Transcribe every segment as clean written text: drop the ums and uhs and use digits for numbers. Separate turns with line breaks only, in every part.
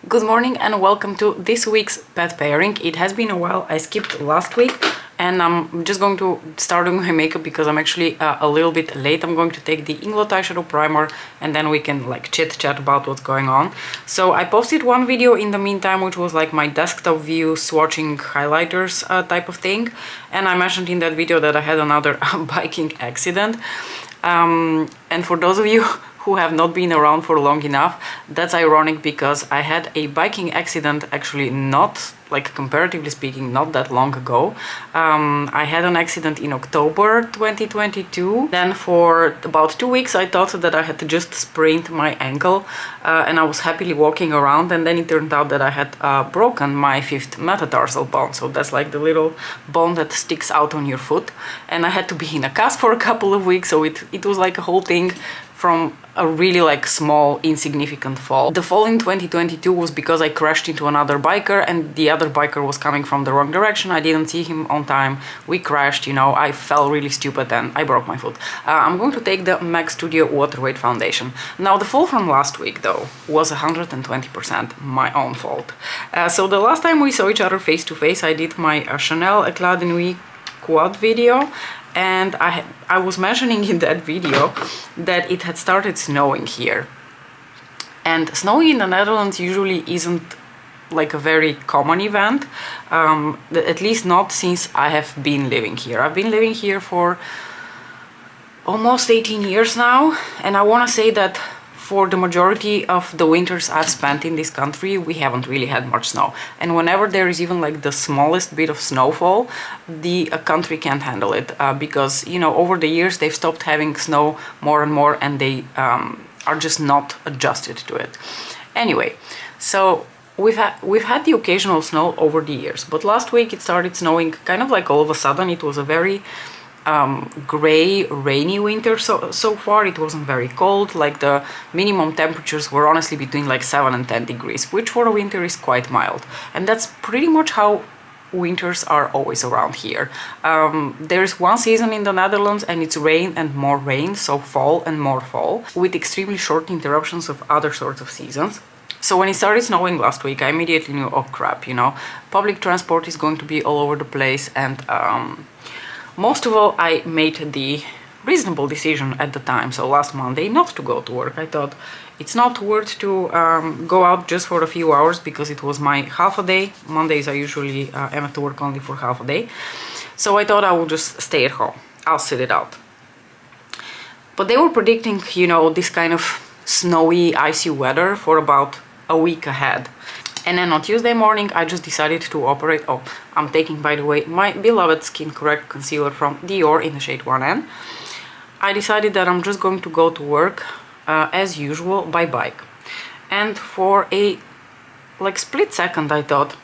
Good morning and welcome to this week's pet pairing. It has been a while. I skipped last week and I'm just going to start doing my makeup because I'm actually a little bit late. I'm going to take the Inglot eyeshadow primer and then we can like chit chat about what's going on. So I posted one video in the meantime which was like my desktop view swatching highlighters type of thing, and I mentioned in that video that I had another biking accident. And for those of you who have not been around for long enough, that's ironic because I had a biking accident actually not, like comparatively speaking, not that long ago. I had an accident in October 2022. Then for about 2 weeks I thought that I had just sprained my ankle and I was happily walking around, and then it turned out that I had broken my 5th metatarsal bone. So that's like the little bone that sticks out on your foot, and I had to be in a cast for a couple of weeks, so it was like a whole thing from a really like small insignificant fall. The fall in 2022 was because I crashed into another biker and the other biker was coming from the wrong direction. I didn't see him on time. We crashed, you know, I fell really stupid and I broke my foot. I'm going to take the MAC Studio Water Weight Foundation. Now the fall from last week though was 120% my own fault. So the last time we saw each other face to face I did my Chanel Eclat de Nuit quad video, and I was mentioning in that video that it had started snowing here. And snowing in the Netherlands usually isn't like a very common event, at least not since I have been living here. I've been living here for almost 18 years now, and I want to say that for the majority of the winters I've spent in this country, we haven't really had much snow. And whenever there is even like the smallest bit of snowfall, the country can't handle it because, you know, over the years they've stopped having snow more and more, and they are just not adjusted to it. Anyway, so we've had the occasional snow over the years, but last week it started snowing kind of like all of a sudden. It was a very gray, rainy winter so far. It wasn't very cold. Like the minimum temperatures were honestly between like 7 and 10 degrees, which for a winter is quite mild. And that's pretty much how winters are always around here. There's one season in the Netherlands and it's rain and more rain, so fall and more fall, with extremely short interruptions of other sorts of seasons. So when it started snowing last week, I immediately knew, oh crap, you know, public transport is going to be all over the place. And most of all, I made the reasonable decision at the time, so last Monday, not to go to work. I thought it's not worth to go out just for a few hours because it was my half a day. Mondays I usually am at work only for half a day. So I thought I would just stay at home. I'll sit it out. But they were predicting, you know, this kind of snowy, icy weather for about a week ahead. And then on Tuesday morning, I just decided to operate. Oh, I'm taking, by the way, my beloved Skin Correct concealer from Dior in the shade 1N. I decided that I'm just going to go to work as usual by bike. And for a like split second, I thought,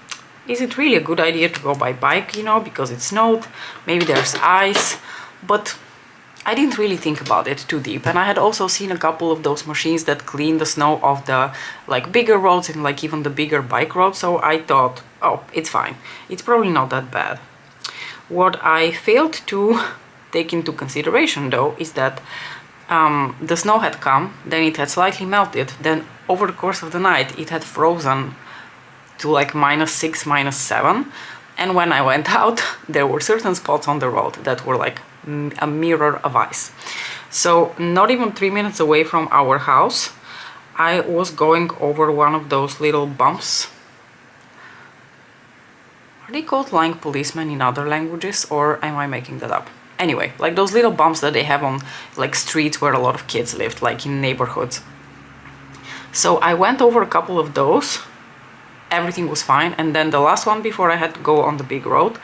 is it really a good idea to go by bike, you know, because it snowed, maybe there's ice, but I didn't really think about it too deep. And I had also seen a couple of those machines that clean the snow off the like bigger roads and like even the bigger bike roads, so I thought, oh, it's fine, it's probably not that bad. What I failed to take into consideration though is that the snow had come, then it had slightly melted, then over the course of the night it had frozen to like -6, -7, and when I went out there were certain spots on the road that were like a mirror of ice. So not even 3 minutes away from our house, I was going over one of those little bumps. Are they called flying policemen in other languages, or am I making that up? Anyway, like those little bumps that they have on like streets where a lot of kids lived, like in neighborhoods. So I went over a couple of those, everything was fine, and then the last one before I had to go on the big road,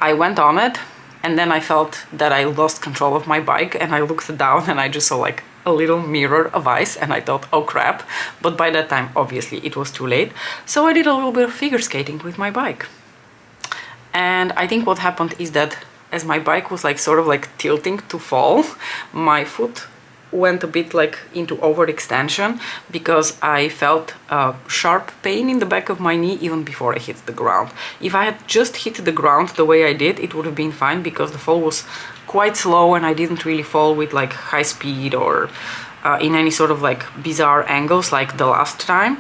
I went on it, and then I felt that I lost control of my bike, and I looked down and I just saw like a little mirror of ice, and I thought, oh crap. But by that time, obviously, it was too late. So I did a little bit of figure skating with my bike. And I think what happened is that as my bike was like sort of like tilting to fall, my foot went a bit like into overextension because I felt a sharp pain in the back of my knee even before I hit the ground. If I had just hit the ground the way I did, it would have been fine because the fall was quite slow and I didn't really fall with like high speed or in any sort of like bizarre angles like the last time.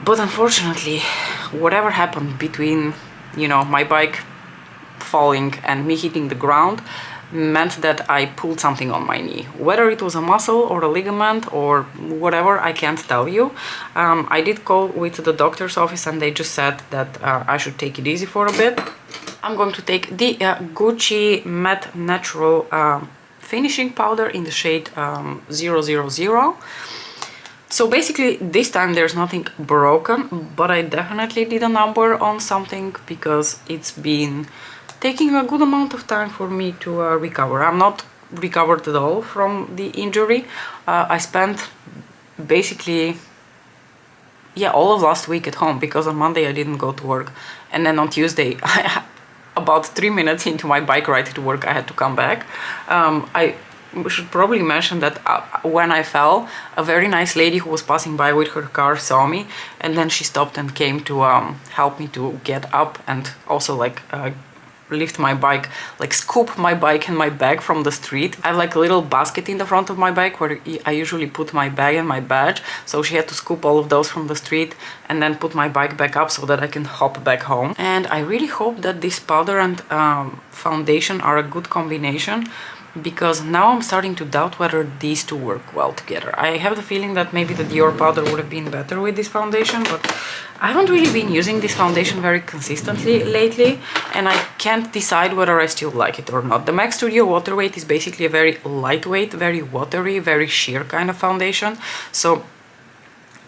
But unfortunately, whatever happened between, you know, my bike falling and me hitting the ground meant that I pulled something on my knee. Whether it was a muscle or a ligament or whatever, I can't tell you. I did call with the doctor's office and they just said that I should take it easy for a bit. I'm going to take the Gucci Matte Natural finishing powder in the shade 000. So basically this time there's nothing broken, but I definitely did a number on something because it's been taking a good amount of time for me to recover. I'm not recovered at all from the injury. I spent basically, yeah, all of last week at home because on Monday I didn't go to work. And then on Tuesday, about 3 minutes into my bike ride to work, I had to come back. I should probably mention that when I fell, a very nice lady who was passing by with her car saw me, and then she stopped and came to help me to get up and also like lift my bike, like scoop my bike and my bag from the street. I have like a little basket in the front of my bike where I usually put my bag and my badge, so she had to scoop all of those from the street and then put my bike back up so that I can hop back home. And I really hope that this powder and foundation are a good combination, because now I'm starting to doubt whether these two work well together. I have the feeling that maybe the Dior powder would have been better with this foundation, but I haven't really been using this foundation very consistently lately, and I can't decide whether I still like it or not. The MAC Studio Water Weight is basically a very lightweight, very watery, very sheer kind of foundation, so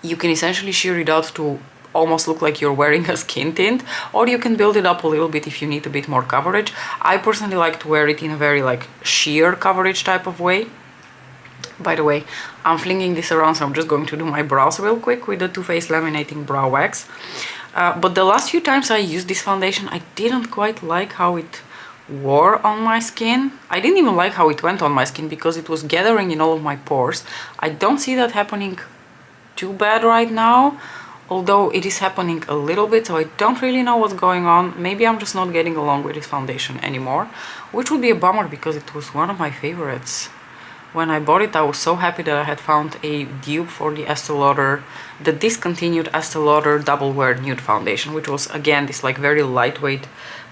you can essentially sheer it out to almost look like you're wearing a skin tint, or you can build it up a little bit if you need a bit more coverage. I personally like to wear it in a very like sheer coverage type of way. By the way, I'm flinging this around, so I'm just going to do my brows real quick with the Too Faced Laminating Brow Wax. But the last few times I used this foundation, I didn't quite like how it wore on my skin. I didn't even like how it went on my skin because it was gathering in all of my pores. I don't see that happening too bad right now, although it is happening a little bit, so I don't really know what's going on. Maybe I'm just not getting along with this foundation anymore, which would be a bummer because it was one of my favorites. When I bought it, I was so happy that I had found a dupe for the Estee Lauder, the discontinued Estee Lauder Double Wear Nude Foundation, which was again this like very lightweight,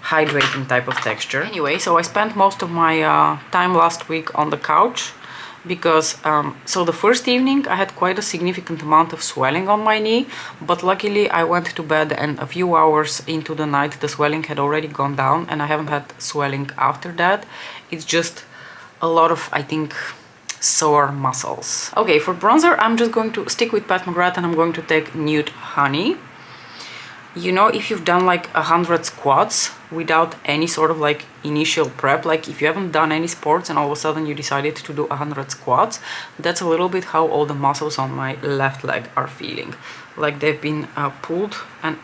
hydrating type of texture. Anyway, so I spent most of my time last week on the couch, because so the first evening I had quite a significant amount of swelling on my knee, but luckily I went to bed and a few hours into the night the swelling had already gone down and I haven't had swelling after that. It's just a lot of, I think, sore muscles. Okay, for bronzer I'm just going to stick with Pat McGrath and I'm going to take Nude Honey. You know, if you've done like 100 squats without any sort of like initial prep, like if you haven't done any sports and all of a sudden you decided to do 100 squats, that's a little bit how all the muscles on my left leg are feeling. Like they've been pulled and,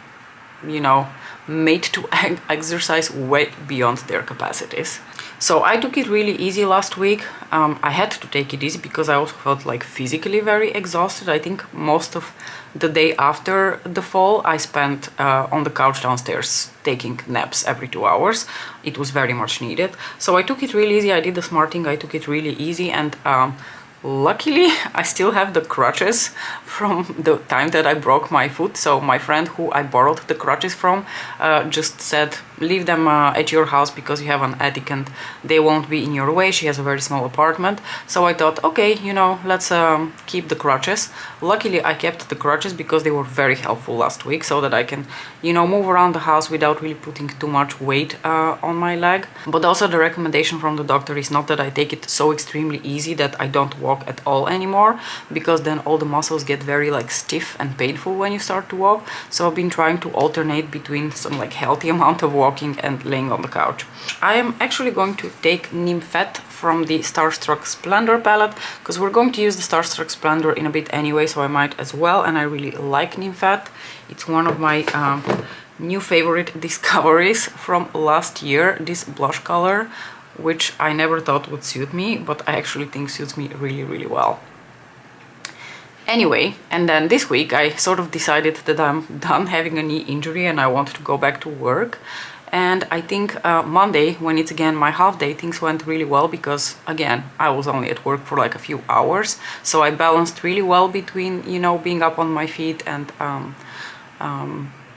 you know, made to exercise way beyond their capacities. So I took it really easy last week. I had to take it easy because I also felt like physically very exhausted. I think most of the day after the fall I spent on the couch downstairs taking naps every 2 hours. It was very much needed. So I took it really easy. I did the smart thing. I took it really easy, and luckily I still have the crutches from the time that I broke my foot. So my friend who I borrowed the crutches from just said, leave them at your house because you have an attic and they won't be in your way. She has a very small apartment. So I thought, okay, you know, let's keep the crutches. Luckily I kept the crutches because they were very helpful last week, so that I can, you know, move around the house without really putting too much weight on my leg. But also the recommendation from the doctor is not that I take it so extremely easy that I don't walk at all anymore, because then all the muscles get very like stiff and painful when you start to walk. So I've been trying to alternate between some like healthy amount of walking and laying on the couch. I am actually going to take Nymphet from the Starstruck Splendour palette, because we're going to use the Starstruck Splendour in a bit anyway, so I might as well, and I really like Nymphet. It's one of my new favorite discoveries from last year, this blush color, which I never thought would suit me, but I actually think suits me really, really well. Anyway, and then this week I sort of decided that I'm done having a knee injury and I want to go back to work. And I think Monday, when it's again my half day, things went really well because again I was only at work for like a few hours, so I balanced really well between, you know, being up on my feet and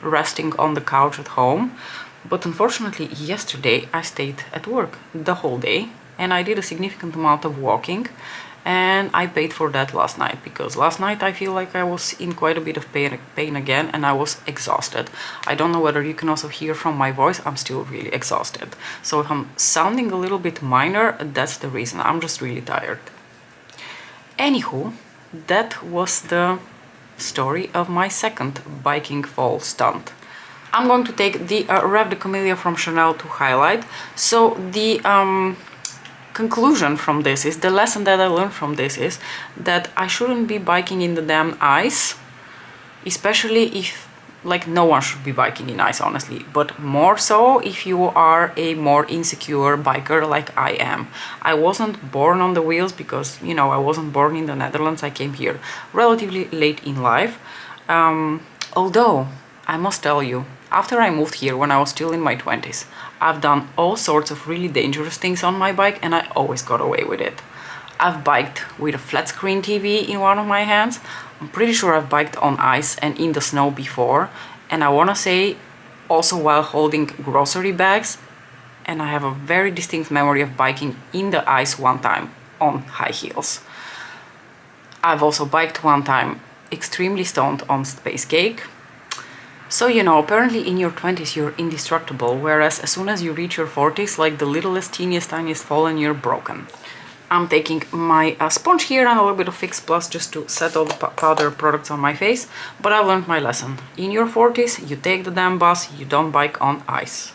resting on the couch at home. But unfortunately yesterday I stayed at work the whole day and I did a significant amount of walking, and I paid for that last night because last night I feel like I was in quite a bit of pain again, and I was exhausted. I don't know whether you can also hear from my voice, I'm still really exhausted. So if I'm sounding a little bit minor, that's the reason. I'm just really tired. Anywho, that was the story of my second biking fall stunt. I'm going to take the Rev de Camellia from Chanel to highlight. So the conclusion from this is, the lesson that I learned from this is that I shouldn't be biking in the damn ice, especially if, like, no one should be biking in ice, honestly, but more so if you are a more insecure biker like I am. I wasn't born on the wheels because, you know, I wasn't born in the Netherlands. I came here relatively late in life. Although, I must tell you, after I moved here when I was still in my 20s, I've done all sorts of really dangerous things on my bike and I always got away with it. I've biked with a flat screen TV in one of my hands. I'm pretty sure I've biked on ice and in the snow before, and I want to say also while holding grocery bags, and I have a very distinct memory of biking in the ice one time on high heels. I've also biked one time extremely stoned on Space Cake. So, you know, apparently in your 20s you're indestructible, whereas as soon as you reach your 40s, like the littlest, teeniest, tiniest fall and you're broken. I'm taking my sponge here and a little bit of Fix Plus just to set all the powder products on my face, but I learned my lesson. In your 40s, you take the damn bus, you don't bike on ice.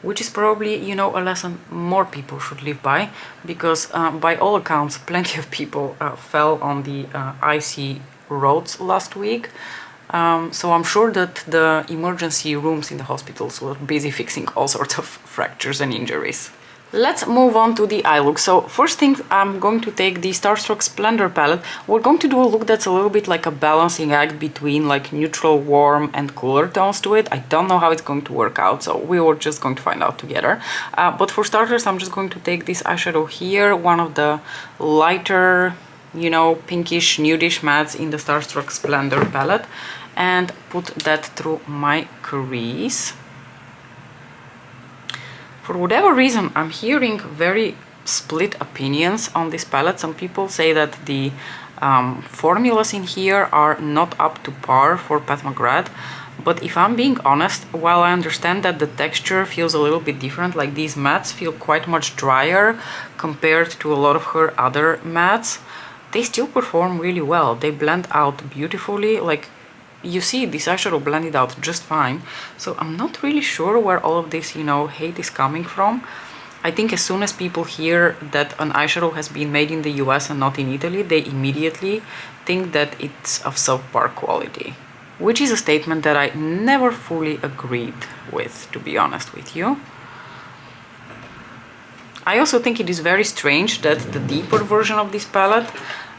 Which is probably, you know, a lesson more people should live by, because by all accounts, plenty of people fell on the icy roads last week. So I'm sure that the emergency rooms in the hospitals were busy fixing all sorts of fractures and injuries. Let's move on to the eye look. So first thing, I'm going to take the Starstruck Splendour palette. We're going to do a look that's a little bit like a balancing act between like neutral, warm and cooler tones to it. I don't know how it's going to work out, so we were just going to find out together. But for starters, I'm just going to take this eyeshadow here, one of the lighter, you know, pinkish, nudish mattes in the Starstruck Splendour palette, and put that through my crease. For whatever reason, I'm hearing very split opinions on this palette. Some people say that the formulas in here are not up to par for Pat McGrath. But if I'm being honest, while I understand that the texture feels a little bit different, like these mattes feel quite much drier compared to a lot of her other mattes, they still perform really well. They blend out beautifully. Like, you see this eyeshadow blended out just fine, so I'm not really sure where all of this, you know, hate is coming from. I think as soon as people hear that an eyeshadow has been made in the US and not in Italy, they immediately think that it's of subpar quality, which is a statement that I never fully agreed with, to be honest with you. I also think it is very strange that the deeper version of this palette,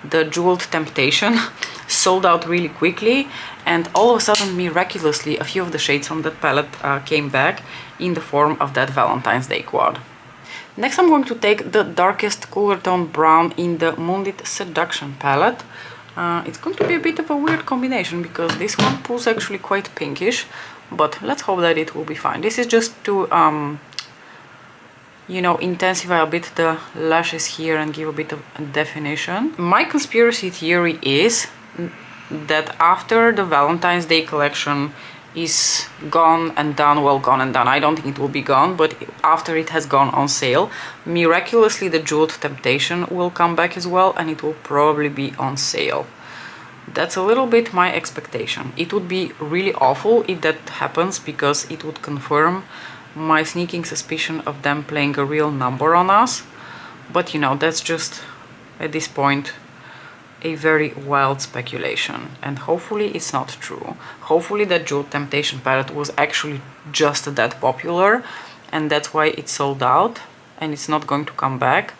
the Jeweled Temptation, sold out really quickly, and all of a sudden, miraculously, a few of the shades from that palette came back in the form of that Valentine's Day quad. Next, I'm going to take the darkest cooler tone brown in the Moonlit Seduction palette. It's going to be a bit of a weird combination because this one pulls actually quite pinkish, but let's hope that it will be fine. This is just to you know, intensify a bit the lashes here and give a bit of definition. My conspiracy theory is that after the Valentine's Day collection is gone and done, well, gone and done, I don't think it will be gone, but after it has gone on sale, miraculously the Jeweled Temptation will come back as well, and it will probably be on sale. That's a little bit my expectation. It would be really awful if that happens, because it would confirm my sneaking suspicion of them playing a real number on us. But you know, that's just at this point a very wild speculation, and hopefully it's not true. Hopefully that Jeweled Temptation palette was actually just that popular and that's why it sold out and it's not going to come back.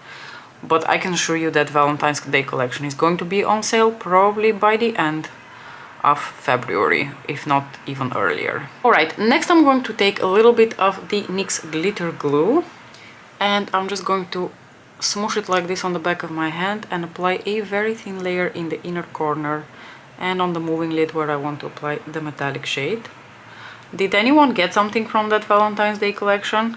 But I can assure you that Valentine's Day collection is going to be on sale probably by the end of February, if not even earlier. Alright, next I'm going to take a little bit of the NYX glitter glue, and I'm just going to smoosh it like this on the back of my hand and apply a very thin layer in the inner corner and on the moving lid where I want to apply the metallic shade. Did anyone get something from that Valentine's Day collection?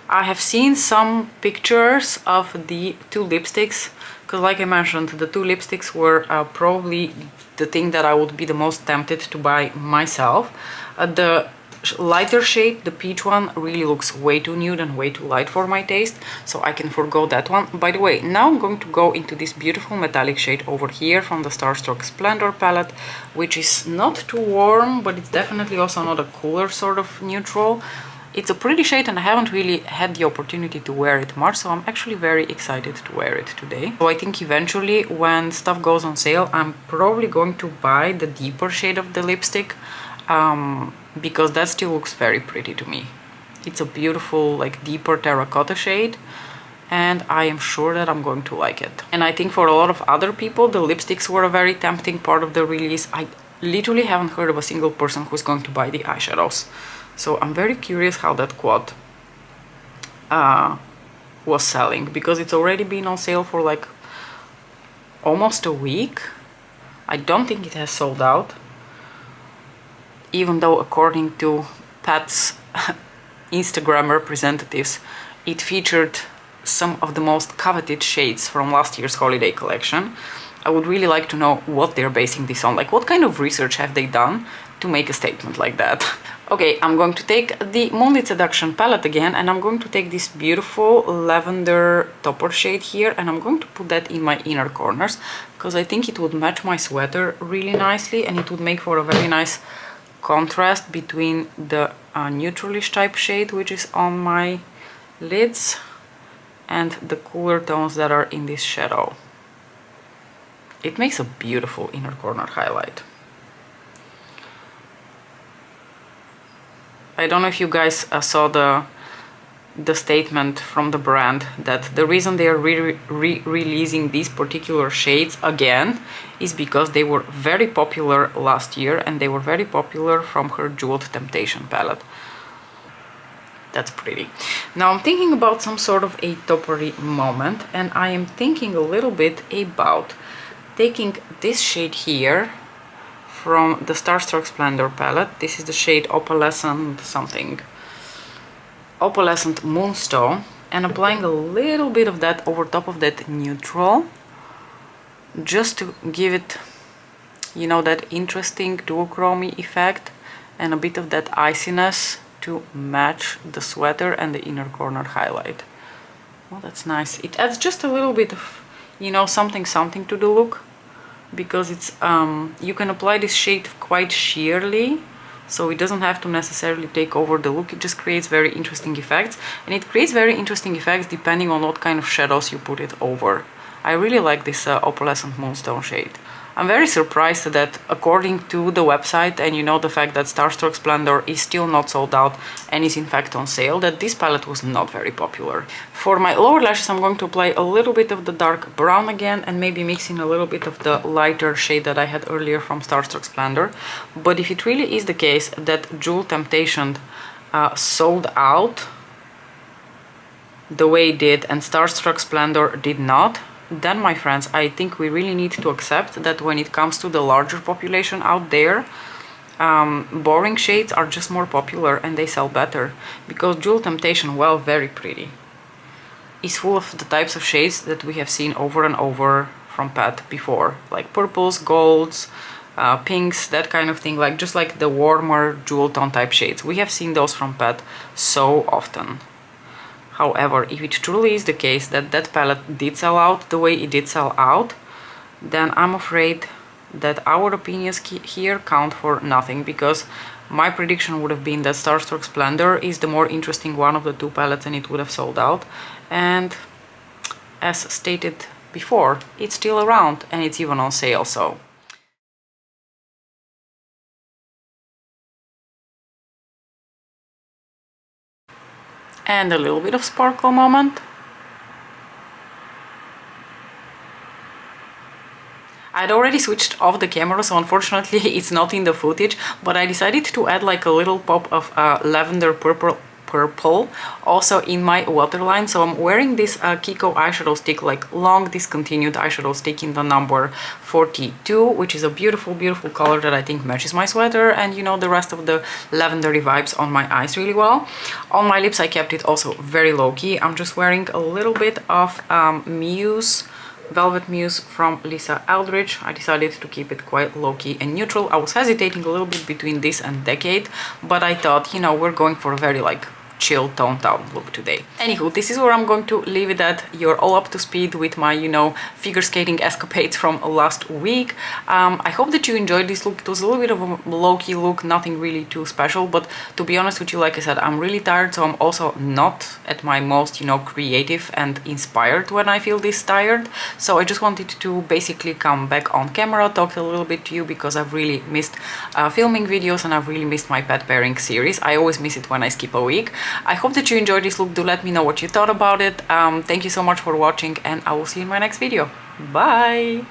I have seen some pictures of the two lipsticks, because like I mentioned, the two lipsticks were probably the thing that I would be the most tempted to buy myself. The lighter shade, the peach one, really looks way too nude and way too light for my taste, so I can forgo that one. By the way, now I'm going to go into this beautiful metallic shade over here from the Starstruck Splendour palette, which is not too warm, but it's definitely also not a cooler sort of neutral. It's a pretty shade and I haven't really had the opportunity to wear it much, so I'm actually very excited to wear it today. So I think eventually when stuff goes on sale, I'm probably going to buy the deeper shade of the lipstick, because that still looks very pretty to me. It's a beautiful, like, deeper terracotta shade, and I am sure that I'm going to like it. And I think for a lot of other people, the lipsticks were a very tempting part of the release. I literally haven't heard of a single person who's going to buy the eyeshadows. So I'm very curious how that quad was selling, because it's already been on sale for like almost a week. I don't think it has sold out, even though according to Pat's Instagram representatives, it featured some of the most coveted shades from last year's holiday collection. I would really like to know what they're basing this on, like what kind of research have they done to make a statement like that. Okay, I'm going to take the Moonlit Seduction palette again, and I'm going to take this beautiful lavender topper shade here, and I'm going to put that in my inner corners, because I think it would match my sweater really nicely, and it would make for a very nice contrast between the neutralish type shade which is on my lids and the cooler tones that are in this shadow. It makes a beautiful inner corner highlight. I don't know if you guys saw the statement from the brand that the reason they are releasing these particular shades again is because they were very popular last year, and they were very popular from her Jeweled Temptation palette. That's pretty. Now I'm thinking about some sort of a toppery moment, and I am thinking a little bit about taking this shade here from the Starstruck Splendour palette. This is the shade Opalescent something. Opalescent Moonstone, and applying a little bit of that over top of that neutral, just to give it, you know, that interesting duochrome effect and a bit of that iciness to match the sweater and the inner corner highlight. Well, that's nice. It adds just a little bit of, you know, something to the look, because it's you can apply this shade quite sheerly, so it doesn't have to necessarily take over the look. It just creates very interesting effects, and it creates very interesting effects depending on what kind of shadows you put it over. I really like this Opalescent Moonstone shade. I'm very surprised that according to the website, and you know, the fact that Starstruck Splendour is still not sold out and is in fact on sale, that this palette was not very popular. For my lower lashes, I'm going to apply a little bit of the dark brown again, and maybe mix in a little bit of the lighter shade that I had earlier from Starstruck Splendour. But if it really is the case that Jewel Temptation sold out the way it did and Starstruck Splendour did not, then, my friends, I think we really need to accept that when it comes to the larger population out there, boring shades are just more popular and they sell better, because Jewel Temptation, well, very pretty, is full of the types of shades that we have seen over and over from Pat before, like purples, golds, pinks, that kind of thing, like just like the warmer jewel tone type shades. We have seen those from Pat so often. However, if it truly is the case that that palette did sell out the way it did sell out, then I'm afraid that our opinions here count for nothing, because my prediction would have been that Starstruck Splendour is the more interesting one of the two palettes and it would have sold out. And as stated before, it's still around and it's even on sale, so. And a little bit of sparkle moment. I'd already switched off the camera, so unfortunately it's not in the footage, but I decided to add like a little pop of lavender purple also in my waterline. So I'm wearing this Kiko eyeshadow stick, like long discontinued eyeshadow stick in the number 42, which is a beautiful color that I think matches my sweater and, you know, the rest of the lavendery vibes on my eyes really well. On my lips I kept it also very low-key. I'm just wearing a little bit of Muse Velvet Muse from Lisa Eldridge. I decided to keep it quite low-key and neutral. I was hesitating a little bit between this and Decade, but I thought, you know, we're going for a very like chill toned down look today. Anywho, this is where I'm going to leave it at. You're all up to speed with my, you know, figure skating escapades from last week. I hope that you enjoyed this look. It was a little bit of a low-key look, nothing really too special, but to be honest with you, like I said, I'm really tired, so I'm also not at my most, you know, creative and inspired when I feel this tired. So I just wanted to basically come back on camera, talk a little bit to you, because I've really missed filming videos and I've really missed my pet pairing series. I always miss it when I skip a week. I hope that you enjoyed this look. Do let me know what you thought about it. Thank you so much for watching, and I will see you in my next video. Bye!